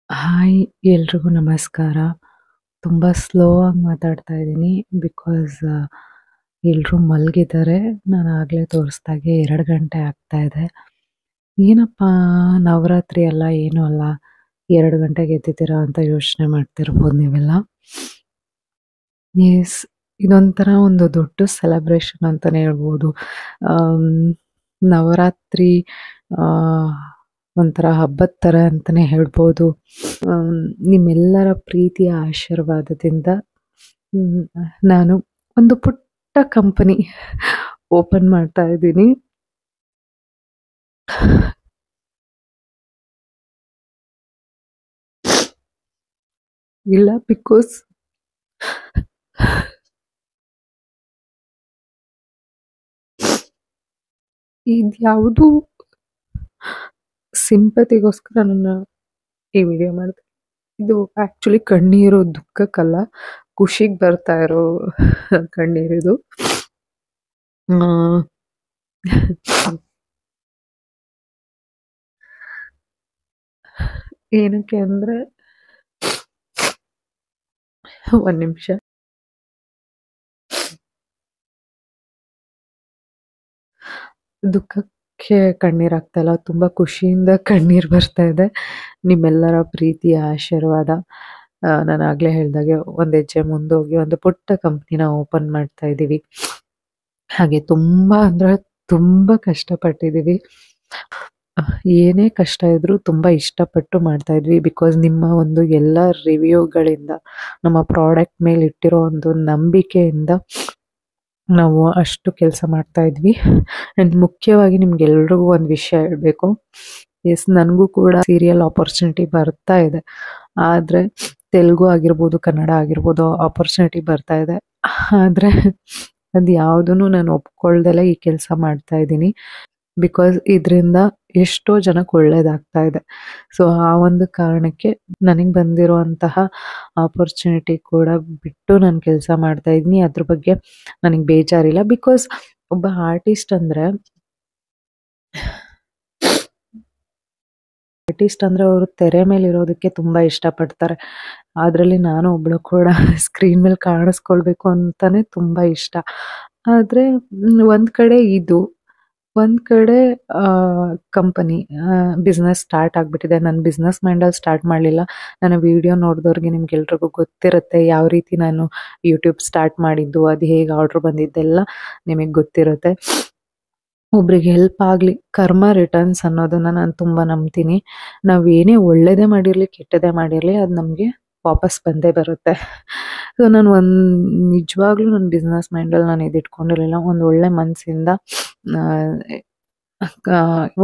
Hi ಎಲ್ರಿಗೂ ನಮಸ್ಕಾರ. ತುಂಬ ಸ್ಲೋ ಆಗಿ ಮಾತಾಡ್ತಾ ಇದ್ದೀನಿ ಬಿಕಾಸ್ ಎಲ್ಲರೂ ಮಲಗಿದ್ದಾರೆ. ನಾನು ಆಗಲೇ ತೋರಿಸ್ದಾಗೆ 2 ಗಂಟೆ ಆಗ್ತಾ ಇದೆ. ಏನಪ್ಪ ನವರಾತ್ರಿ ಅಲ್ಲ ಏನೂ ಅಲ್ಲ 2 ಗಂಟೆಗೆ ಎದ್ದಿದ್ದೀರಾ ಅಂತ ಯೋಚನೆ ಮಾಡ್ತಿರ್ಬೋದು ನೀವೆಲ್ಲ. ಎಸ್, ಇದೊಂಥರ ಒಂದು ದೊಡ್ಡ ಸೆಲೆಬ್ರೇಷನ್ ಅಂತಲೇ ಹೇಳ್ಬೋದು. ನವರಾತ್ರಿ ಒಂಥರ ಹಬ್ಬದ ಥರ ಅಂತಲೇ ಹೇಳ್ಬೋದು. ನಿಮ್ಮೆಲ್ಲರ ಪ್ರೀತಿಯ ಆಶೀರ್ವಾದದಿಂದ ನಾನು ಒಂದು ಪುಟ್ಟ ಕಂಪನಿ ಓಪನ್ ಮಾಡ್ತಾ ಇದ್ದೀನಿ. ಇಲ್ಲ, ಬಿಕಾಸ್ ಇದ್ಯಾವುದು ಸಿಂಪತಿಗೋಸ್ಕರ ನನ್ನ ಈ ವಿಡಿಯೋ ಮಾಡಿದೆ. ಇದು ಆ್ಯಕ್ಚುಲಿ ಕಣ್ಣೀರು ದುಃಖಕ್ಕಲ್ಲ, ಖುಷಿಗೆ ಬರ್ತಾ ಇರೋ ಕಣ್ಣೀರಿದು. ಏನಕ್ಕೆ ಅಂದರೆ, ಒಂದು ನಿಮಿಷ. ದುಃಖಕ್ಕೆ ಕಣ್ಣೀರಾಗ್ತಾ ಇಲ್ಲ, ತುಂಬ ಖುಷಿಯಿಂದ ಕಣ್ಣೀರು ಬರ್ತಾ ಇದೆ. ನಿಮ್ಮೆಲ್ಲರ ಪ್ರೀತಿಯ ಆಶೀರ್ವಾದ. ನಾನು ಆಗಲೇ ಹೇಳಿದಾಗೆ ಒಂದು ಹೆಜ್ಜೆ ಮುಂದೋಗಿ ಒಂದು ಪುಟ್ಟ ಕಂಪ್ನಿನ ಓಪನ್ ಮಾಡ್ತಾ ಇದ್ದೀವಿ. ಹಾಗೆ ತುಂಬ ಅಂದರೆ ತುಂಬ ಕಷ್ಟಪಟ್ಟಿದ್ದೀವಿ. ಏನೇ ಕಷ್ಟ ಇದ್ರೂ ತುಂಬ ಇಷ್ಟಪಟ್ಟು ಮಾಡ್ತಾ ಇದ್ವಿ. ಬಿಕಾಸ್ ನಿಮ್ಮ ಒಂದು ಎಲ್ಲ ರಿವ್ಯೂಗಳಿಂದ, ನಮ್ಮ ಪ್ರಾಡಕ್ಟ್ ಮೇಲೆ ಇಟ್ಟಿರೋ ಒಂದು ನಂಬಿಕೆಯಿಂದ ನಾವು ಅಷ್ಟು ಕೆಲಸ ಮಾಡ್ತಾ ಇದ್ವಿ. ಆ್ಯಂಡ್ ಮುಖ್ಯವಾಗಿ ನಿಮ್ಗೆಲ್ರಿಗೂ ಒಂದು ವಿಷಯ ಹೇಳಬೇಕು. ಎಸ್, ನನಗೂ ಕೂಡ ಸೀರಿಯಲ್ ಆಪರ್ಚುನಿಟಿ ಬರ್ತಾ ಇದೆ. ಆದರೆ ತೆಲುಗು ಆಗಿರ್ಬೋದು, ಕನ್ನಡ ಆಗಿರ್ಬೋದು, ಆಪರ್ಚುನಿಟಿ ಬರ್ತಾ ಇದೆ. ಆದರೆ ಅದು ಯಾವುದೂ ನಾನು ಒಪ್ಕೊಳ್ದೆಲ್ಲ ಈ ಕೆಲಸ ಮಾಡ್ತಾ ಇದ್ದೀನಿ. ಬಿಕಾಸ್ ಇದರಿಂದ ಎಷ್ಟೋ ಜನಕ್ಕೆ ಒಳ್ಳೇದಾಗ್ತಾ ಇದೆ. ಸೊ ಆ ಒಂದು ಕಾರಣಕ್ಕೆ ನನಗೆ ಬಂದಿರುವಂತಹ ಆಪರ್ಚುನಿಟಿ ಕೂಡ ಬಿಟ್ಟು ನಾನು ಕೆಲಸ ಮಾಡ್ತಾ ಇದ್ದೀನಿ. ಅದ್ರ ಬಗ್ಗೆ ನನಗೆ ಬೇಜಾರಿಲ್ಲ. ಬಿಕಾಸ್ ಒಬ್ಬ ಆರ್ಟಿಸ್ಟ್ ಅಂದರೆ ಅವರು ತೆರೆ ಮೇಲೆ ಇರೋದಕ್ಕೆ ತುಂಬ ಇಷ್ಟಪಡ್ತಾರೆ. ಅದರಲ್ಲಿ ನಾನು ಒಬ್ಬಳು ಕೂಡ ಸ್ಕ್ರೀನ್ ಮೇಲೆ ಕಾಣಿಸ್ಕೊಳ್ಬೇಕು ಅಂತಲೇ ತುಂಬ ಇಷ್ಟ. ಆದರೆ ಒಂದು ಕಡೆ ಇದು, ಒಂದು ಕಡೆ ಕಂಪನಿ ಬಿಸ್ನೆಸ್ ಸ್ಟಾರ್ಟ್ ಆಗಿಬಿಟ್ಟಿದೆ. ನಾನು ಬಿಸ್ನೆಸ್ ಮೈಂಡಲ್ಲಿ ಸ್ಟಾರ್ಟ್ ಮಾಡಲಿಲ್ಲ. ನನ್ನ ವಿಡಿಯೋ ನೋಡಿದವ್ರಿಗೆ ನಿಮ್ಗೆಲ್ರಿಗೂ ಗೊತ್ತಿರುತ್ತೆ ಯಾವ ರೀತಿ ನಾನು ಯೂಟ್ಯೂಬ್ ಸ್ಟಾರ್ಟ್ ಮಾಡಿದ್ದು, ಅದು ಹೇಗೆ ಆರ್ಡ್ರ್ ಬಂದಿದ್ದೆಲ್ಲ ನಿಮಗೆ ಗೊತ್ತಿರುತ್ತೆ. ಒಬ್ರಿಗೆ ಹೆಲ್ಪ್ ಆಗಲಿ, ಕರ್ಮ ರಿಟರ್ನ್ಸ್ ಅನ್ನೋದನ್ನು ನಾನು ತುಂಬ ನಂಬ್ತೀನಿ. ನಾವು ಏನೇ ಒಳ್ಳೆಯದೇ ಮಾಡಿರಲಿ ಕೆಟ್ಟದೇ ಮಾಡಿರಲಿ ಅದು ನಮಗೆ ವಾಪಸ್ ಬಂದೇ ಬರುತ್ತೆ. ಸೊ ನಾನು ನಿಜವಾಗ್ಲೂ ನನ್ನ ಬಿಸ್ನೆಸ್ ಮೈಂಡಲ್ಲಿ ನಾನು ಇದಿಟ್ಕೊಂಡಿರಲಿಲ್ಲ. ಒಂದು ಒಳ್ಳೆ ಮನಸ್ಸಿಂದ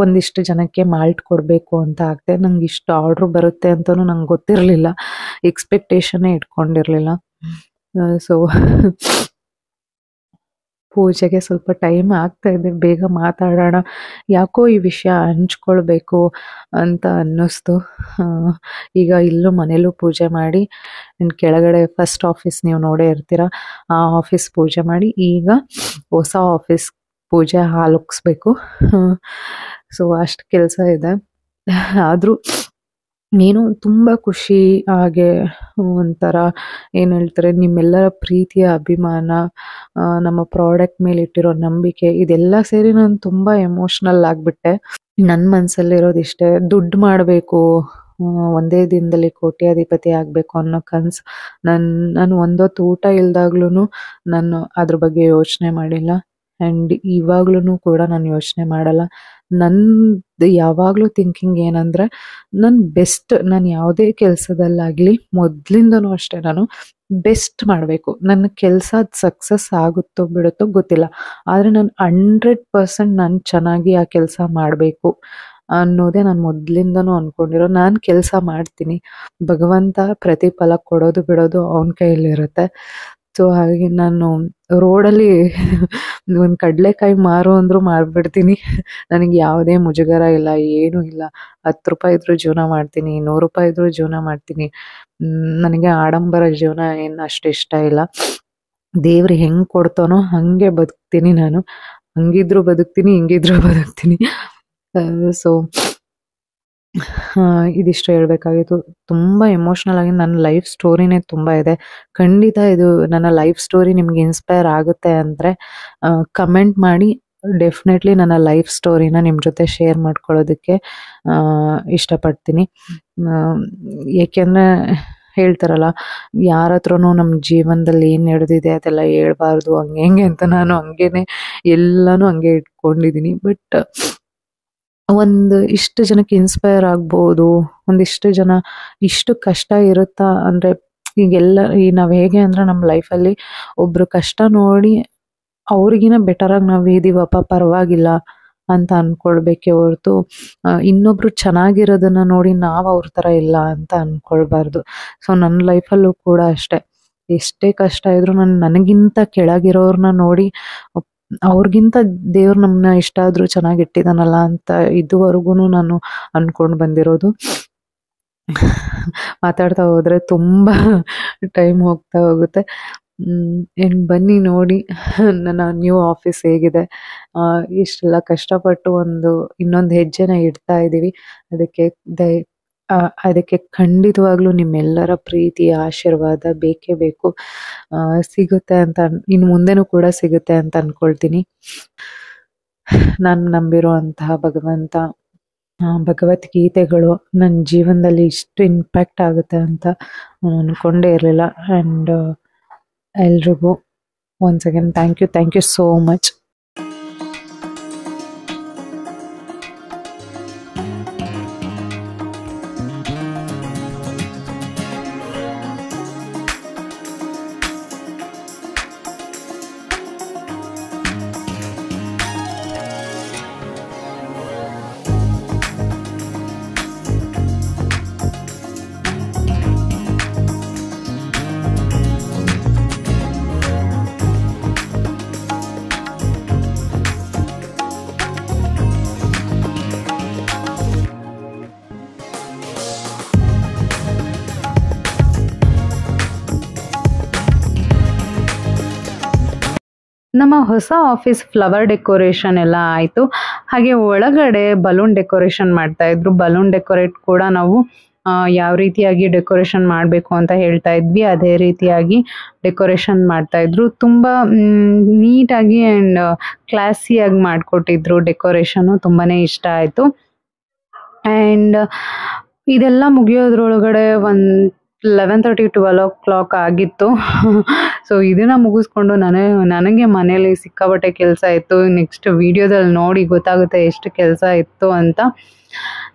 ಒಂದಿಷ್ಟು ಜನಕ್ಕೆ ಮಾಲ್ಟ್ ಕೊಡಬೇಕು ಅಂತ ಆಗ್ತೆ. ನಂಗೆ ಇಷ್ಟು ಆರ್ಡ್ರ್ ಬರುತ್ತೆ ಅಂತಲೂ ನಂಗೆ ಗೊತ್ತಿರಲಿಲ್ಲ, ಎಕ್ಸ್ಪೆಕ್ಟೇಷನ್ನೇ ಇಟ್ಕೊಂಡಿರಲಿಲ್ಲ. ಸೊ ಪೂಜೆಗೆ ಸ್ವಲ್ಪ ಟೈಮ್ ಆಗ್ತಾ ಇದೆ, ಬೇಗ ಮಾತಾಡೋಣ, ಯಾಕೋ ಈ ವಿಷಯ ಹಂಚ್ಕೊಳ್ಬೇಕು ಅಂತ ಅನ್ನಿಸ್ತು. ಈಗ ಇಲ್ಲೂ ಮನೇಲೂ ಪೂಜೆ ಮಾಡಿ, ಆ್ಯಂಡ್ ಕೆಳಗಡೆ ಫಸ್ಟ್ ಆಫೀಸ್ ನೀವು ನೋಡೇ ಇರ್ತೀರ, ಆ ಆಫೀಸ್ ಪೂಜೆ ಮಾಡಿ ಈಗ ಹೊಸ ಆಫೀಸ್ ಪೂಜೆ ಹಾಲುಕ್ಸ್ಬೇಕು. ಸೊ ಅಷ್ಟು ಕೆಲಸ ಇದೆ. ಆದರೂ ಏನೋ ತುಂಬ ಖುಷಿ. ಹಾಗೆ ಒಂಥರ ಏನು ಹೇಳ್ತಾರೆ, ನಿಮ್ಮೆಲ್ಲರ ಪ್ರೀತಿಯ ಅಭಿಮಾನ, ನಮ್ಮ ಪ್ರಾಡಕ್ಟ್ ಮೇಲೆ ಇಟ್ಟಿರೋ ನಂಬಿಕೆ, ಇದೆಲ್ಲ ಸೇರಿ ನಾನು ತುಂಬ ಎಮೋಷ್ನಲ್ ಆಗಿಬಿಟ್ಟೆ. ನನ್ನ ಮನಸ್ಸಲ್ಲಿರೋದಿಷ್ಟೇ, ದುಡ್ಡು ಮಾಡಬೇಕು, ಒಂದೇ ದಿನದಲ್ಲಿ ಕೋಟ್ಯಾಧಿಪತಿ ಆಗಬೇಕು ಅನ್ನೋ ಕನಸು. ನಾನು ಒಂದೊತ್ತು ಊಟ ಇಲ್ದಾಗ್ಲೂ ನಾನು ಅದ್ರ ಬಗ್ಗೆ ಯೋಚನೆ ಮಾಡಿಲ್ಲ. ಆ್ಯಂಡ್ ಇವಾಗ್ಲೂ ಕೂಡ ನಾನು ಯೋಚನೆ ಮಾಡಲ್ಲ. ನಂದು ಯಾವಾಗಲೂ ಥಿಂಕಿಂಗ್ ಏನಂದರೆ, ನಾನು ಯಾವುದೇ ಕೆಲಸದಲ್ಲಾಗಲಿ ಮೊದಲಿಂದನೂ ಅಷ್ಟೇ, ನಾನು ಬೆಸ್ಟ್ ಮಾಡಬೇಕು. ನನ್ನ ಕೆಲಸ ಸಕ್ಸಸ್ ಆಗುತ್ತೋ ಬಿಡುತ್ತೋ ಗೊತ್ತಿಲ್ಲ, ಆದರೆ ನಾನು 100% ನಾನು ಚೆನ್ನಾಗಿ ಆ ಕೆಲಸ ಮಾಡಬೇಕು ಅನ್ನೋದೇ ನಾನು ಮೊದಲಿಂದನೂ ಅಂದ್ಕೊಂಡಿರೋ. ನಾನು ಕೆಲಸ ಮಾಡ್ತೀನಿ, ಭಗವಂತ ಪ್ರತಿಫಲ ಕೊಡೋದು ಬಿಡೋದು ಅವನ ಕೈಯಲ್ಲಿರುತ್ತೆ. ಸೊ ಹಾಗೆ ನಾನು ರೋಡಲ್ಲಿ ಒಂದು ಕಡಲೆಕಾಯಿ ಮಾರು ಅಂದರೂ ಮಾಡಿಬಿಡ್ತೀನಿ. ನನಗೆ ಯಾವುದೇ ಮುಜುಗರ ಇಲ್ಲ, ಏನೂ ಇಲ್ಲ. 10 ರೂಪಾಯಿ ಇದ್ರೂ ಜೀವನ ಮಾಡ್ತೀನಿ, 100 ರೂಪಾಯಿ ಇದ್ರೂ ಜೀವನ ಮಾಡ್ತೀನಿ. ನನಗೆ ಆಡಂಬರ ಜೀವನ ಏನು ಅಷ್ಟು ಇಷ್ಟ ಇಲ್ಲ. ದೇವ್ರು ಹೆಂಗೆ ಕೊಡ್ತಾನೋ ಹಾಗೆ ಬದುಕ್ತೀನಿ ನಾನು. ಹಂಗಿದ್ರು ಬದುಕ್ತೀನಿ, ಹಿಂಗಿದ್ರು ಬದುಕ್ತೀನಿ. ಸೊ ಇದಿಷ್ಟು ಹೇಳ್ಬೇಕಾಗಿತ್ತು. ತುಂಬ ಎಮೋಷ್ನಲ್ ಆಗಿ ನನ್ನ ಲೈಫ್ ಸ್ಟೋರಿನೇ ತುಂಬ ಇದೆ. ಖಂಡಿತ ಇದು ನನ್ನ ಲೈಫ್ ಸ್ಟೋರಿ ನಿಮ್ಗೆ ಇನ್ಸ್ಪೈರ್ ಆಗುತ್ತೆ ಅಂದರೆ ಕಮೆಂಟ್ ಮಾಡಿ. ಡೆಫಿನೆಟ್ಲಿ ನನ್ನ ಲೈಫ್ ಸ್ಟೋರಿನ ನಿಮ್ಮ ಜೊತೆ ಶೇರ್ ಮಾಡ್ಕೊಳ್ಳೋದಕ್ಕೆ ಇಷ್ಟಪಡ್ತೀನಿ. ಏಕೆಂದರೆ ಹೇಳ್ತಾರಲ್ಲ, ಯಾರ ಹತ್ರನೂ ನಮ್ಮ ಜೀವನದಲ್ಲಿ ಏನು ನಡೆದಿದೆ ಅದೆಲ್ಲ ಹೇಳ್ಬಾರ್ದು, ಹಂಗೆ ಹೆಂಗೆ ಅಂತ ನಾನು ಹಂಗೇನೆ ಎಲ್ಲನೂ ಹಂಗೆ ಇಟ್ಕೊಂಡಿದ್ದೀನಿ. ಬಟ್ ಇಷ್ಟು ಜನಕ್ಕೆ ಇನ್ಸ್ಪೈರ್ ಆಗ್ಬೋದು. ಒಂದಿಷ್ಟು ಜನ ಇಷ್ಟು ಕಷ್ಟ ಇರುತ್ತಾ ಅಂದರೆ, ಈಗ ನಾವು ಹೇಗೆ ಅಂದರೆ ನಮ್ಮ ಲೈಫಲ್ಲಿ ಒಬ್ರು ಕಷ್ಟ ನೋಡಿ ಅವ್ರಿಗಿನ ಬೆಟರಾಗಿ ನಾವು ಇದೀವಪ್ಪ, ಪರವಾಗಿಲ್ಲ ಅಂತ ಅನ್ಕೊಳ್ಬೇಕೆ ಹೊರತು ಇನ್ನೊಬ್ರು ಚೆನ್ನಾಗಿರೋದನ್ನ ನೋಡಿ ನಾವು ಅವ್ರ ಥರ ಇಲ್ಲ ಅಂತ ಅನ್ಕೊಳ್ಬಾರ್ದು. ಸೊ ನನ್ನ ಲೈಫಲ್ಲೂ ಕೂಡ ಅಷ್ಟೆ, ಎಷ್ಟೇ ಕಷ್ಟ ಇದ್ರು ನನಗಿಂತ ಕೆಳಗಿರೋರ್ನ ನೋಡಿ ಅವ್ರಿಗಿಂತ ದೇವ್ರು ನಮ್ಮನ್ನ ಇಷ್ಟ ಆದ್ರೂ ಚೆನ್ನಾಗಿಟ್ಟಿದಾನಲ್ಲ ಅಂತ ಇದುವರೆಗೂ ನಾನು ಅನ್ಕೊಂಡು ಬಂದಿರೋದು. ಮಾತಾಡ್ತಾ ಹೋದ್ರೆ ತುಂಬ ಟೈಮ್ ಹೋಗ್ತಾ ಹೋಗುತ್ತೆ. ಬನ್ನಿ ನೋಡಿ ನನ್ನ ನ್ಯೂ ಆಫೀಸ್ ಹೇಗಿದೆ. ಇಷ್ಟೆಲ್ಲ ಕಷ್ಟಪಟ್ಟು ಇನ್ನೊಂದು ಹೆಜ್ಜೆನ ಇಡ್ತಾ ಇದ್ದೀವಿ. ಅದಕ್ಕೆ ಖಂಡಿತವಾಗ್ಲೂ ನಿಮ್ಮೆಲ್ಲರ ಪ್ರೀತಿ ಆಶೀರ್ವಾದ ಬೇಕೇ ಬೇಕು. ಸಿಗುತ್ತೆ ಅಂತ, ಇನ್ನು ಮುಂದೆನೂ ಕೂಡ ಸಿಗುತ್ತೆ ಅಂತ ಅನ್ಕೊಳ್ತೀನಿ. ನಾನು ನಂಬಿರುವಂತಹ ಭಗವದ್ಗೀತೆಗಳು ನನ್ನ ಜೀವನದಲ್ಲಿ ಇಷ್ಟು ಇಂಪ್ಯಾಕ್ಟ್ ಆಗುತ್ತೆ ಅಂತ ನಾನು ಅನ್ಕೊಂಡೇ ಇರಲಿಲ್ಲ. ಆ್ಯಂಡ್ ಎಲ್ರಿಗೂ once again thank you so much. ನಮ್ಮ ಹೊಸ ಆಫೀಸ್ ಫ್ಲವರ್ ಡೆಕೋರೇಷನ್ ಎಲ್ಲ ಆಯಿತು. ಹಾಗೆ ಒಳಗಡೆ ಬಲೂನ್ ಡೆಕೋರೇಷನ್ ಮಾಡ್ತಾ ಇದ್ರು. ಬಲೂನ್ ಡೆಕೋರೇಟ್ ಕೂಡ ನಾವು ಯಾವ ರೀತಿಯಾಗಿ ಡೆಕೋರೇಷನ್ ಮಾಡಬೇಕು ಅಂತ ಹೇಳ್ತಾ ಇದ್ವಿ, ಅದೇ ರೀತಿಯಾಗಿ ಡೆಕೋರೇಷನ್ ಮಾಡ್ತಾ ಇದ್ರು. ತುಂಬ ನೀಟಾಗಿ ಆ್ಯಂಡ್ ಕ್ಲಾಸಿಯಾಗಿ ಮಾಡಿಕೊಟ್ಟಿದ್ರು ಡೆಕೋರೇಷನು. ತುಂಬಾ ಇಷ್ಟ ಆಯಿತು. ಆ್ಯಂಡ್ ಇದೆಲ್ಲ ಮುಗಿಯೋದ್ರೊಳಗಡೆ 11:30 12 o'clock ಆಗಿತ್ತು. ಸೊ ಇದನ್ನ ಮುಗಿಸ್ಕೊಂಡು ನನಗೆ ಮನೇಲಿ ಸಿಕ್ಕಾಪಟ್ಟೆ ಕೆಲಸ ಇತ್ತು. ನೆಕ್ಸ್ಟ್ ವಿಡಿಯೋದಲ್ಲಿ ನೋಡಿ ಗೊತ್ತಾಗುತ್ತೆ ಎಷ್ಟು ಕೆಲಸ ಇತ್ತು ಅಂತ.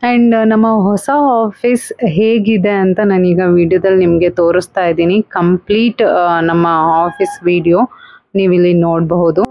ಆ್ಯಂಡ್ ನಮ್ಮ ಹೊಸ ಆಫೀಸ್ ಹೇಗಿದೆ ಅಂತ ನಾನೀಗ ವಿಡಿಯೋದಲ್ಲಿ ನಿಮಗೆ ತೋರಿಸ್ತಾ ಇದ್ದೀನಿ. ಕಂಪ್ಲೀಟ್ ನಮ್ಮ ಆಫೀಸ್ ವಿಡಿಯೋ ನೀವಿಲ್ಲಿ ನೋಡಬಹುದು.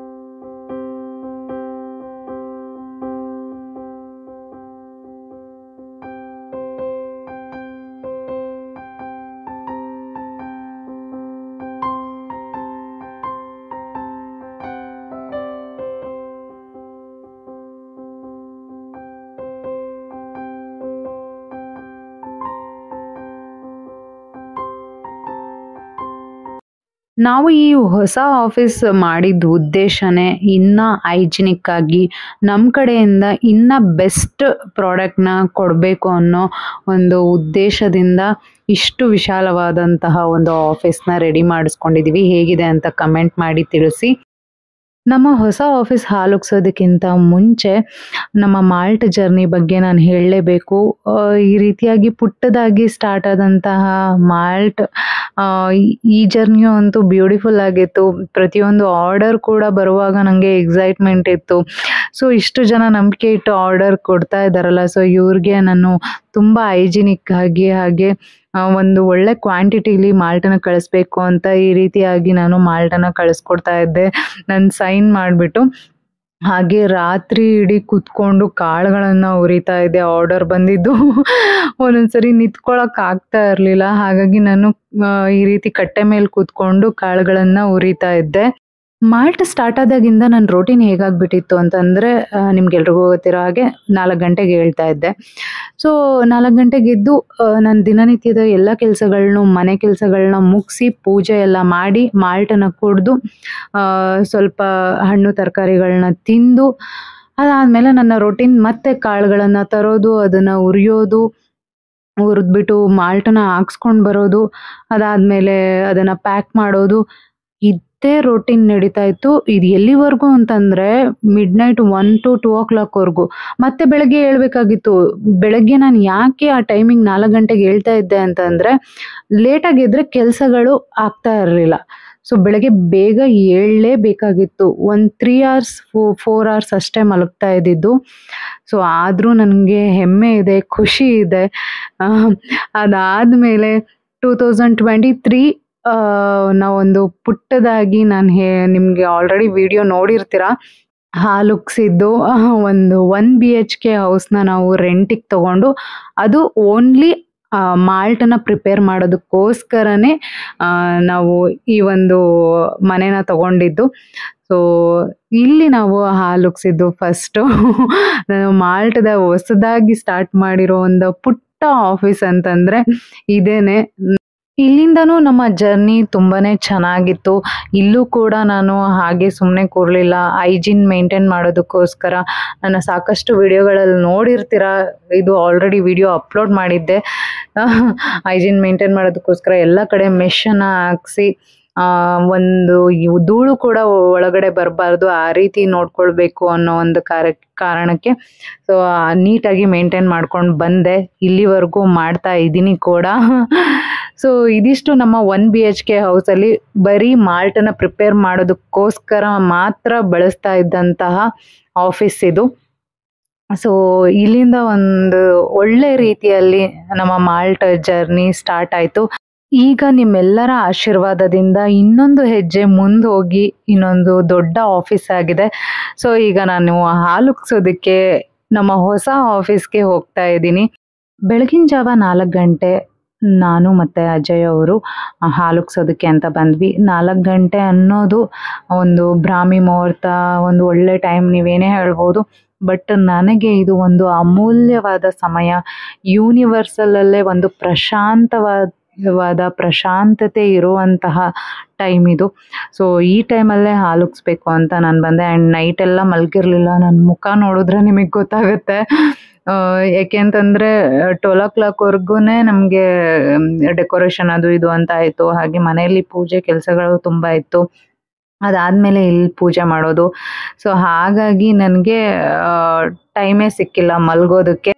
ನಾವು ಈ ಹೊಸ ಆಫೀಸ್ ಮಾಡಿದ ಉದ್ದೇಶನೇ ಇನ್ನ ಹೈಜಿನಿಕ್ ಆಗಿ ನಮ್ಮ ಕಡೆಯಿಂದ ಇನ್ನ ಬೆಸ್ಟ್ ಪ್ರಾಡಕ್ಟ್ನ ಕೊಡಬೇಕು ಅನ್ನೋ ಒಂದು ಉದ್ದೇಶದಿಂದ ಇಷ್ಟು ವಿಶಾಲವಾದಂತಹ ಒಂದು ಆಫೀಸ್ನ ರೆಡಿ ಮಾಡಿಸ್ಕೊಂಡಿದ್ದೀವಿ. ಹೇಗಿದೆ ಅಂತ ಕಮೆಂಟ್ ಮಾಡಿ ತಿಳಿಸಿ. ನಮ್ಮ ಹೊಸ ಆಫೀಸ್ ಹಾಲುಗ್ಸೋದಕ್ಕಿಂತ ಮುಂಚೆ ನಮ್ಮ ಮಾಲ್ಟ್ ಜರ್ನಿ ಬಗ್ಗೆ ನಾನು ಹೇಳಲೇಬೇಕು. ಈ ರೀತಿಯಾಗಿ ಪುಟ್ಟದಾಗಿ ಸ್ಟಾರ್ಟ್ ಆದಂತಹ ಮಾಲ್ಟ್ ಈ ಜರ್ನಿಯು ಅಂತೂ ಬ್ಯೂಟಿಫುಲ್ ಆಗಿತ್ತು. ಪ್ರತಿಯೊಂದು ಆರ್ಡರ್ ಕೂಡ ಬರುವಾಗ ನನಗೆ ಎಕ್ಸೈಟ್ಮೆಂಟ್ ಇತ್ತು. ಸೊ ಇಷ್ಟು ಜನ ನಂಬಿಕೆ ಇಟ್ಟು ಆರ್ಡರ್ ಕೊಡ್ತಾ ಇದ್ದಾರಲ್ಲ, ಸೊ ಇವ್ರಿಗೆ ನಾನು ತುಂಬ ಹೈಜಿನಿಕ್ ಆಗಿ ಹಾಗೆ ಒಂದು ಒಳ್ಳೆ ಕ್ವಾಂಟಿಟಿಲಿ ಮಾಲ್ಟನ್ನು ಕಳಿಸ್ಬೇಕು ಅಂತ ಈ ರೀತಿಯಾಗಿ ನಾನು ಮಾಲ್ಟನ್ನು ಕಳಿಸ್ಕೊಡ್ತಾ ಇದ್ದೆ. ನಾನು ಸೈನ್ ಮಾಡಿಬಿಟ್ಟು ಹಾಗೆ ರಾತ್ರಿ ಇಡೀ ಕುತ್ಕೊಂಡು ಕಾಳುಗಳನ್ನು ಹುರಿತಾ ಇದ್ದೆ. ಆರ್ಡರ್ ಬಂದಿದ್ದು ಒಂದೊಂದ್ಸರಿ ನಿಂತ್ಕೊಳ್ಳೋಕೆ ಆಗ್ತಾ ಇರಲಿಲ್ಲ. ಹಾಗಾಗಿ ನಾನು ಈ ರೀತಿ ಕಟ್ಟೆ ಮೇಲೆ ಕೂತ್ಕೊಂಡು ಕಾಳುಗಳನ್ನು ಹುರಿತಾ ಇದ್ದೆ. ಮಾಲ್ಟ್ ಸ್ಟಾರ್ಟ್ ಆದಾಗಿಂದ ನನ್ನ ರೂಟೀನ್ ಹೇಗಾಗ್ಬಿಟ್ಟಿತ್ತು ಅಂತಂದರೆ ನಿಮ್ಗೆಲ್ರಿಗೂ ಗೊತ್ತಿರೋ ಹಾಗೆ 4 ಗಂಟೆಗೆ ಏಳ್ತಾ ಇದ್ದೆ. ಸೊ 4 ಗಂಟೆಗೆ ಎದ್ದು ನನ್ನ ದಿನನಿತ್ಯದ ಎಲ್ಲ ಕೆಲಸಗಳ್ನು ಮನೆ ಕೆಲಸಗಳ್ನ ಮುಗಿಸಿ ಪೂಜೆ ಎಲ್ಲ ಮಾಡಿ ಮಾಲ್ಟನ್ನು ಕುಡಿದು ಸ್ವಲ್ಪ ಹಣ್ಣು ತರಕಾರಿಗಳನ್ನ ತಿಂದು ಅದಾದಮೇಲೆ ನನ್ನ ರೂಟೀನ್ ಮತ್ತೆ ಕಾಳುಗಳನ್ನು ತರೋದು ಅದನ್ನು ಹುರಿದ್ಬಿಟ್ಟು ಮಾಲ್ಟನ್ನ ಹಾಕ್ಸ್ಕೊಂಡು ಬರೋದು, ಅದಾದಮೇಲೆ ಅದನ್ನು ಪ್ಯಾಕ್ ಮಾಡೋದು, ಇದೇ ರೂಟೀನ್ ನಡೀತಾ ಇತ್ತು. ಇದು ಎಲ್ಲಿವರೆಗೂ ಅಂತಂದರೆ ಮಿಡ್‌ನೈಟ್ 1 to 2 o'clockವರೆಗೂ. ಮತ್ತೆ ಬೆಳಗ್ಗೆ ಏಳಬೇಕಾಗಿತ್ತು. ಬೆಳಗ್ಗೆ ನಾನು ಯಾಕೆ ಆ ಟೈಮಿಂಗ್ 4 ಗಂಟೆಗೆ ಏಳ್ತಾ ಇದ್ದೆ ಅಂತಂದರೆ ಲೇಟಾಗಿ ಎದ್ದರೆ ಕೆಲಸಗಳು ಆಗ್ತಾ ಇರಲಿಲ್ಲ. ಸೊ ಬೆಳಗ್ಗೆ ಬೇಗ ಏಳಲೇಬೇಕಾಗಿತ್ತು. ಒಂದು 3 hours 4 hours ಅಷ್ಟೇ ಮಲಗ್ತಾ ಇದ್ದಿದ್ದು. ಸೊ ಆದರೂ ನನಗೆ ಹೆಮ್ಮೆ ಇದೆ, ಖುಷಿ ಇದೆ. ಅದಾದಮೇಲೆ 2023 ನಾವೊಂದು ಪುಟ್ಟದಾಗಿ ನಾನು ನಿಮಗೆ ಆಲ್ರೆಡಿ ವಿಡಿಯೋ ನೋಡಿರ್ತೀರ. ಹಾಲುಕ್ಸಿದ್ದು ಒಂದು 1 BHK ಹೌಸ್ನ ನಾವು ರೆಂಟಿಗೆ ತಗೊಂಡು ಅದು ಓನ್ಲಿ ಮಾಲ್ಟನ್ನ ಪ್ರಿಪೇರ್ ಮಾಡೋದಕ್ಕೋಸ್ಕರನೇ ನಾವು ಈ ಒಂದು ಮನೆನ ತಗೊಂಡಿದ್ದು. ಸೊ ಇಲ್ಲಿ ನಾವು ಹಾಲುಕ್ಸಿದ್ದು ಫಸ್ಟು ಮಾಲ್ಟದ ಹೊಸದಾಗಿ ಸ್ಟಾರ್ಟ್ ಮಾಡಿರೋ ಒಂದು ಪುಟ್ಟ ಆಫೀಸ್ ಅಂತಂದರೆ ಇದೇನೆ. ಇಲ್ಲಿಂದನೂ ನಮ್ಮ ಜರ್ನಿ ತುಂಬಾನೇ ಚೆನ್ನಾಗಿತ್ತು. ಇಲ್ಲೂ ಕೂಡ ನಾನು ಹಾಗೆ ಸುಮ್ಮನೆ ಕೂರಲಿಲ್ಲ. ಹೈಜೀನ್ ಮೇಂಟೈನ್ ಮಾಡೋದಕ್ಕೋಸ್ಕರ ನನ್ನ ಸಾಕಷ್ಟು ವಿಡಿಯೋಗಳಲ್ಲಿ ನೋಡಿರ್ತೀರ. ಇದು ಆಲ್ರೆಡಿ ವಿಡಿಯೋ ಅಪ್ಲೋಡ್ ಮಾಡಿದ್ದೆ. ಹೈಜೀನ್ ಮೇಂಟೈನ್ ಮಾಡೋದಕ್ಕೋಸ್ಕರ ಎಲ್ಲ ಕಡೆ ಮೆಷನ್ನು ಹಾಕ್ಸಿ ಒಂದು ಧೂಳು ಕೂಡ ಒಳಗಡೆ ಬರಬಾರ್ದು, ಆ ರೀತಿ ನೋಡ್ಕೊಳ್ಬೇಕು ಅನ್ನೋ ಒಂದು ಕಾರಣಕ್ಕೆ ಸೊ ನೀಟಾಗಿ ಮೇಂಟೈನ್ ಮಾಡ್ಕೊಂಡು ಬಂದೆ. ಇಲ್ಲಿವರೆಗೂ ಮಾಡ್ತಾ ಇದ್ದೀನಿ ಕೂಡ. ಸೊ ಇದಿಷ್ಟು ನಮ್ಮ 1 BHK ಹೌಸಲ್ಲಿ ಬರೀ ಮಾಲ್ಟನ್ನು ಪ್ರಿಪೇರ್ ಮಾಡೋದಕ್ಕೋಸ್ಕರ ಮಾತ್ರ ಬಳಸ್ತಾ ಇದ್ದಂತಹ ಆಫೀಸ್ ಇದು. ಸೊ ಇಲ್ಲಿಂದ ಒಂದು ಒಳ್ಳೆ ರೀತಿಯಲ್ಲಿ ನಮ್ಮ ಮಾಲ್ಟ್ ಜರ್ನಿ ಸ್ಟಾರ್ಟ್ ಆಯಿತು. ಈಗ ನಿಮ್ಮೆಲ್ಲರ ಆಶೀರ್ವಾದದಿಂದ ಇನ್ನೊಂದು ಹೆಜ್ಜೆ ಮುಂದೆ ಹೋಗಿ ಇನ್ನೊಂದು ದೊಡ್ಡ ಆಫೀಸ್ ಆಗಿದೆ. ಸೊ ಈಗ ನಾನು ಹಾಲುಕ್ಸೋದಕ್ಕೆ ನಮ್ಮ ಹೊಸ ಆಫೀಸ್ಗೆ ಹೋಗ್ತಾ ಇದ್ದೀನಿ. ಬೆಳಗಿನ ಜಾವ 4 ಗಂಟೆ ನಾನು ಮತ್ತು ಅಜಯ್ ಅವರು ಹಾಲುಕ್ಸೋದಕ್ಕೆ ಅಂತ ಬಂದ್ವಿ. 4 ಗಂಟೆ ಅನ್ನೋದು ಒಂದು ಬ್ರಾಹ್ಮಿ ಮುಹೂರ್ತ, ಒಂದು ಒಳ್ಳೆ ಟೈಮ್ ನೀವೇನೇ ಹೇಳ್ಬೋದು. ಬಟ್ ನನಗೆ ಇದು ಒಂದು ಅಮೂಲ್ಯವಾದ ಸಮಯ. ಯೂನಿವರ್ಸಲ್ಲೇ ಒಂದು ಪ್ರಶಾಂತತೆ ಇರುವಂತಹ ಟೈಮ್ ಇದು. ಸೊ ಈ ಟೈಮಲ್ಲೇ ಹಾಲುಕ್ಸ್ಬೇಕು ಅಂತ ನಾನು ಬಂದೆ. ಆ್ಯಂಡ್ ನೈಟೆಲ್ಲ ಮಲಗಿರಲಿಲ್ಲ. ನನ್ನ ಮುಖ ನೋಡಿದ್ರೆ ನಿಮಗೆ ಗೊತ್ತಾಗುತ್ತೆ. ಯಾಕೆ ಅಂತಂದರೆ 12 o'clockವರೆಗೂ ನಮಗೆ ಡೆಕೋರೇಷನ್ ಅದು ಇದು ಅಂತ ಆಯಿತು. ಹಾಗೆ ಮನೆಯಲ್ಲಿ ಪೂಜೆ ಕೆಲಸಗಳು ತುಂಬ ಇತ್ತು. ಅದಾದಮೇಲೆ ಇಲ್ಲಿ ಪೂಜೆ ಮಾಡೋದು. ಸೊ ಹಾಗಾಗಿ ನನಗೆ ಟೈಮೇ ಸಿಕ್ಕಿಲ್ಲ ಮಲಗೋದಕ್ಕೆ.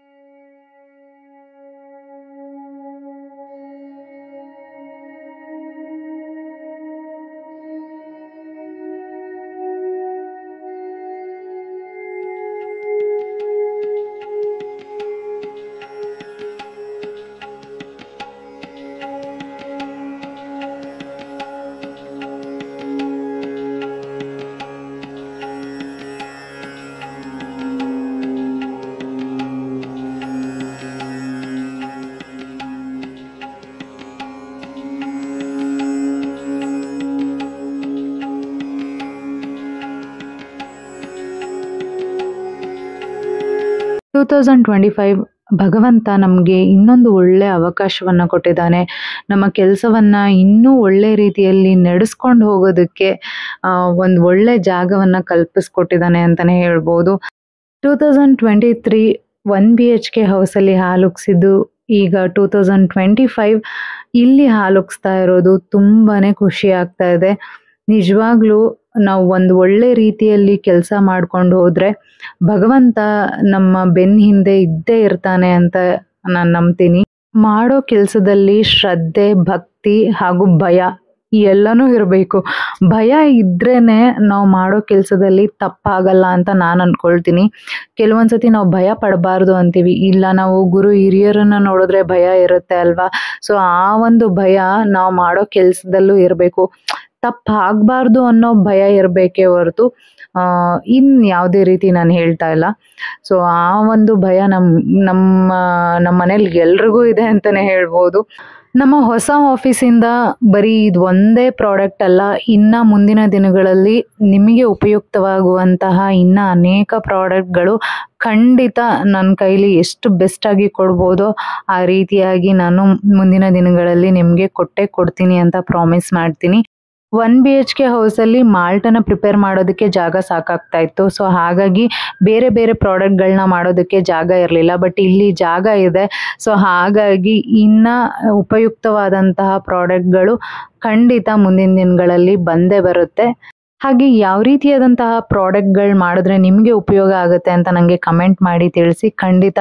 ಟೂ 2025 ಭಗವಂತ ನಮಗೆ ಇನ್ನೊಂದು ಒಳ್ಳೆ ಅವಕಾಶವನ್ನು ಕೊಟ್ಟಿದ್ದಾನೆ. ನಮ್ಮ ಕೆಲಸವನ್ನು ಇನ್ನೂ ಒಳ್ಳೆ ರೀತಿಯಲ್ಲಿ ನಡೆಸ್ಕೊಂಡು ಹೋಗೋದಕ್ಕೆ ಒಂದು ಒಳ್ಳೆ ಜಾಗವನ್ನು ಕಲ್ಪಿಸ್ಕೊಟ್ಟಿದ್ದಾನೆ ಅಂತಲೇ ಹೇಳ್ಬೋದು. 2023 1 BHK ಹೌಸಲ್ಲಿ ಹಾಲುಕ್ಸಿದ್ದು ಈಗ 2025 ಇಲ್ಲಿ ಹಾಲುಕ್ಸ್ತಾ ಇರೋದು ತುಂಬಾ ಖುಷಿ ಆಗ್ತಾ ಇದೆ. ನಿಜವಾಗ್ಲೂ ನಾವು ಒಂದು ಒಳ್ಳೆ ರೀತಿಯಲ್ಲಿ ಕೆಲಸ ಮಾಡ್ಕೊಂಡು ಹೋದರೆ ಭಗವಂತ ನಮ್ಮ ಬೆನ್ನ ಹಿಂದೆ ಇದ್ದೇ ಇರ್ತಾನೆ ಅಂತ ನಾನು ನಂಬ್ತೀನಿ. ಮಾಡೋ ಕೆಲಸದಲ್ಲಿ ಶ್ರದ್ಧೆ, ಭಕ್ತಿ ಹಾಗೂ ಭಯ ಎಲ್ಲನೂ ಇರಬೇಕು. ಭಯ ಇದ್ರೇನೆ ನಾವು ಮಾಡೋ ಕೆಲಸದಲ್ಲಿ ತಪ್ಪಾಗಲ್ಲ ಅಂತ ನಾನು ಅಂದ್ಕೊಳ್ತೀನಿ. ಕೆಲವೊಂದ್ಸತಿ ನಾವು ಭಯ ಪಡಬಾರ್ದು ಅಂತೀವಿ. ಇಲ್ಲ, ನಾವು ಗುರು ಹಿರಿಯರನ್ನು ನೋಡಿದ್ರೆ ಭಯ ಇರುತ್ತೆ ಅಲ್ವಾ. ಸೊ ಆ ಒಂದು ಭಯ ನಾವು ಮಾಡೋ ಕೆಲಸದಲ್ಲೂ ಇರಬೇಕು. ತಪ್ಪಾಗಬಾರ್ದು ಅನ್ನೋ ಭಯ ಇರಬೇಕೇ ಹೊರತು ಯಾವುದೇ ರೀತಿ ನಾನು ಹೇಳ್ತಾ ಇಲ್ಲ. ಸೊ ಆ ಒಂದು ಭಯ ನಮ್ಮ ಮನೇಲಿ ಎಲ್ರಿಗೂ ಇದೆ ಅಂತಲೇ ಹೇಳ್ಬೋದು. ನಮ್ಮ ಹೊಸ ಆಫೀಸಿಂದ ಬರೀ ಇದು ಒಂದೇ ಪ್ರಾಡಕ್ಟ್ ಅಲ್ಲ, ಇನ್ನು ಮುಂದಿನ ದಿನಗಳಲ್ಲಿ ನಿಮಗೆ ಉಪಯುಕ್ತವಾಗುವಂತಹ ಇನ್ನು ಅನೇಕ ಪ್ರಾಡಕ್ಟ್ಗಳು ಖಂಡಿತ ನನ್ನ ಕೈಲಿ ಎಷ್ಟು ಬೆಸ್ಟಾಗಿ ಕೊಡ್ಬೋದೋ ಆ ರೀತಿಯಾಗಿ ನಾನು ಮುಂದಿನ ದಿನಗಳಲ್ಲಿ ನಿಮಗೆ ಕೊಟ್ಟೇ ಕೊಡ್ತೀನಿ ಅಂತ ಪ್ರಾಮಿಸ್ ಮಾಡ್ತೀನಿ. 1 BHK ಹೌಸಲ್ಲಿ ಮಾಲ್ಟನ್ನು ಪ್ರಿಪೇರ್ ಮಾಡೋದಕ್ಕೆ ಜಾಗ ಸಾಕಾಗ್ತಾ ಇತ್ತು. ಸೊ ಹಾಗಾಗಿ ಬೇರೆ ಬೇರೆ ಪ್ರಾಡಕ್ಟ್ಗಳನ್ನ ಮಾಡೋದಕ್ಕೆ ಜಾಗ ಇರಲಿಲ್ಲ. ಬಟ್ ಇಲ್ಲಿ ಜಾಗ ಇದೆ. ಸೊ ಹಾಗಾಗಿ ಇನ್ನು ಉಪಯುಕ್ತವಾದಂತಹ ಪ್ರಾಡಕ್ಟ್ಗಳು ಖಂಡಿತ ಮುಂದಿನ ದಿನಗಳಲ್ಲಿ ಬಂದೇ ಬರುತ್ತೆ. ಹಾಗೆ ಯಾವ ರೀತಿಯಾದಂತಹ ಪ್ರಾಡಕ್ಟ್ಗಳು ಮಾಡಿದ್ರೆ ನಿಮಗೆ ಉಪಯೋಗ ಆಗುತ್ತೆ ಅಂತ ನನಗೆ ಕಮೆಂಟ್ ಮಾಡಿ ತಿಳಿಸಿ. ಖಂಡಿತ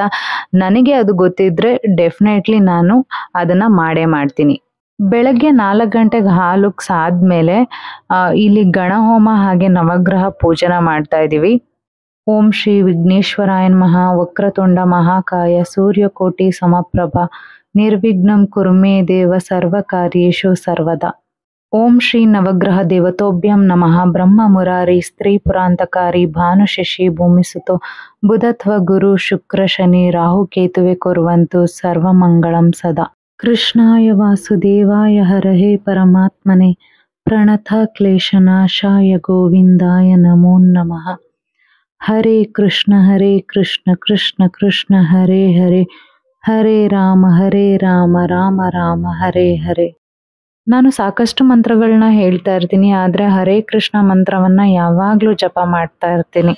ನನಗೆ ಅದು ಗೊತ್ತಿದ್ದರೆ ಡೆಫಿನೆಟ್ಲಿ ನಾನು ಅದನ್ನು ಮಾಡೇ ಮಾಡ್ತೀನಿ. ಬೆಳಗ್ಗೆ 4 ಗಂಟೆಗೆ ಹಾಲು ಆದಮೇಲೆ ಇಲ್ಲಿ ಗಣಹೋಮ ಹಾಗೆ ನವಗ್ರಹ ಪೂಜನ ಮಾಡ್ತಾ ಇದ್ದೀವಿ. ಓಂ ಶ್ರೀ ವಿಘ್ನೇಶ್ವರಾಯ ನಮಃ. ವಕ್ರತುಂಡ ಮಹಾಕಾಯ ಸೂರ್ಯಕೋಟಿ ಸಮಪ್ರಭ ನಿರ್ವಿಘ್ನಂ ಕುರುಮೇ ದೇವ ಸರ್ವಕಾರ್ಯೇಷು ಸರ್ವದಾ. ಓಂ ಶ್ರೀ ನವಗ್ರಹ ದೇವತೋಭ್ಯಂ ನಮಃ. ಬ್ರಹ್ಮ ಮುರಾರಿ ಸ್ತ್ರೀ ಪುರಾಂತಕಾರಿ ಭಾನುಶಶಿ ಭೂಮಿಸುತೋ ಬುಧತ್ವ ಗುರು ಶುಕ್ರ ಶನಿ ರಾಹು ಕೇತುವೆ ಕುರ್ವಂತು ಸರ್ವಮಂಗಳಂ ಸದಾ. ಕೃಷ್ಣಾಯ ವಾಸುದೇವಾಯ ಹರಹೇ ಪರಮಾತ್ಮನೆ ಪ್ರಣತ ಕ್ಲೇಶನಾಶಾಯ ಗೋವಿಂದಾಯ ನಮೋ ನಮಃ. ಹರೇ ಕೃಷ್ಣ ಕೃಷ್ಣ ಕೃಷ್ಣ ಹರೇ ಹರೇ, ಹರೇ ರಾಮ ರಾಮ ರಾಮ ಹರೇ ಹರೇ. ನಾನು ಸಾಕಷ್ಟು ಮಂತ್ರಗಳನ್ನ ಹೇಳ್ತಾ ಇರ್ತೀನಿ, ಆದರೆ ಹರೇ ಕೃಷ್ಣ ಮಂತ್ರವನ್ನು ಯಾವಾಗಲೂ ಜಪ ಮಾಡ್ತಾ ಇರ್ತೀನಿ.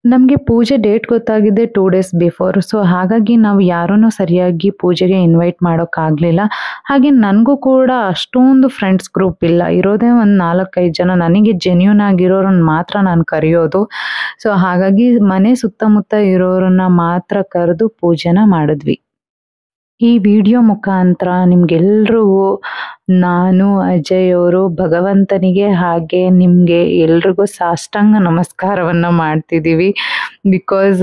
ನಮಗೆ ಪೂಜೆ ಡೇಟ್ ಗೊತ್ತಾಗಿದೆ 2 days ಬಿಫೋರ್. ಸೊ ಹಾಗಾಗಿ ನಾವು ಯಾರನ್ನೂ ಸರಿಯಾಗಿ ಪೂಜೆಗೆ ಇನ್ವೈಟ್ ಮಾಡೋಕ್ಕಾಗಲಿಲ್ಲ. ಹಾಗೆ ನನಗೂ ಕೂಡ ಅಷ್ಟೊಂದು ಫ್ರೆಂಡ್ಸ್ ಗ್ರೂಪ್ ಇಲ್ಲ, ಇರೋದೇ ಒಂದು 4-5 ಜನ. ನನಗೆ ಜೆನ್ಯೂನ್ ಆಗಿರೋರನ್ನ ಮಾತ್ರ ನಾನು ಕರೆಯೋದು. ಸೊ ಹಾಗಾಗಿ ಮನೆ ಸುತ್ತಮುತ್ತ ಇರೋರನ್ನ ಮಾತ್ರ ಕರೆದು ಪೂಜೆನ ಮಾಡಿದ್ವಿ. ಈ ವಿಡಿಯೋ ಮುಖಾಂತರ ನಿಮ್ಗೆಲ್ರಿಗೂ ನಾನು ಅಜಯ್ ಅವರು ಭಗವಂತನಿಗೆ ಹಾಗೆ ನಿಮಗೆ ಎಲ್ರಿಗೂ ಸಾಷ್ಟಾಂಗ ನಮಸ್ಕಾರವನ್ನು ಮಾಡ್ತಿದ್ದೀವಿ. ಬಿಕಾಸ್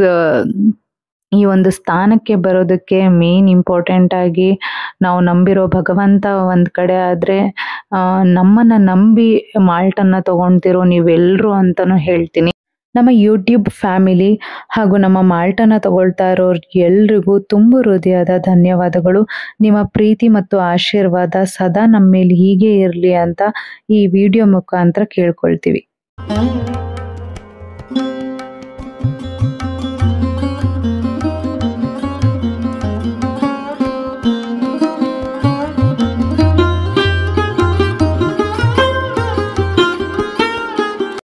ಈ ಒಂದು ಸ್ಥಾನಕ್ಕೆ ಬರೋದಕ್ಕೆ ಮೇನ್ ಇಂಪಾರ್ಟೆಂಟ್ ಆಗಿ ನಾವು ನಂಬಿರೋ ಭಗವಂತ ಒಂದು ಕಡೆ ಆದರೆ ನಮ್ಮನ್ನು ನಂಬಿ ಮಾಲ್ಟನ್ನು ತಗೊಳ್ತಿರೋ ನೀವೆಲ್ಲರೂ ಅಂತಲೂ ಹೇಳ್ತೀನಿ. ನಮ್ಮ ಯೂಟ್ಯೂಬ್ ಫ್ಯಾಮಿಲಿ ಹಾಗೂ ನಮ್ಮ ಮಾಲ್ಟನ್ನು ತಗೊಳ್ತಾ ಇರೋರು ಎಲ್ರಿಗೂ ತುಂಬ ಹೃದಯದ ಧನ್ಯವಾದಗಳು. ನಿಮ್ಮ ಪ್ರೀತಿ ಮತ್ತು ಆಶೀರ್ವಾದ ಸದಾ ನಮ್ಮ ಮೇಲೆ ಹೀಗೆ ಇರಲಿ ಅಂತ ಈ ವಿಡಿಯೋ ಮುಖಾಂತರ ಕೇಳ್ಕೊಳ್ತೀವಿ.